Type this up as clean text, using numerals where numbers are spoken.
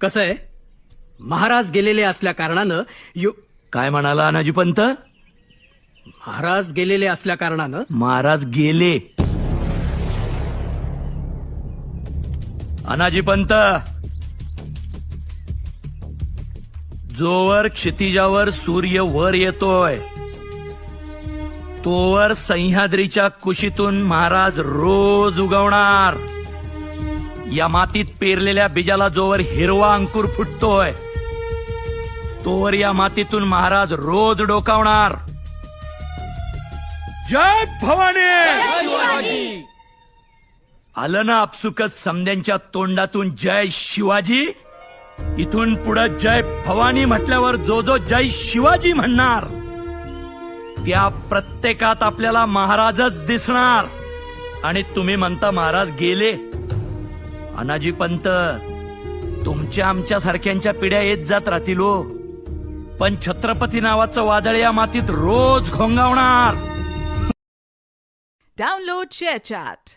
कसं आहे, महाराज गेलेले असल्या कारणानं काय म्हणाला अनाजी पंत? महाराज गेलेले असल्या कारणानं महाराज गेले. अनाजी पंत, जोवर क्षितिजावर सूर्य वर येतोय तोवर सह्याद्रीच्या कुशीतून महाराज रोज उगवणार. या मातीत पेरलेल्या बीजाला जोवर हिरवा अंकुर फुटतोय तोवर या मातीतून महाराज रोज डोकावणार. जय भवानी. आलं ना आपसुकच समद्यांच्या तोंडातून जय शिवाजी. इथून पुढे जय भवानी म्हटल्यावर जो जो जय शिवाजी म्हणणार त्या प्रत्येकात आपल्याला महाराजच दिसणार. आणि तुम्ही म्हणता महाराज गेले. अनाजी पंत, तुमच्या आमच्या सारख्यांच्या पिढ्या येत जात राहतील हो, पण छत्रपती नावाचं वादळ या मातीत रोज घोंगावणार. Download ShareChat.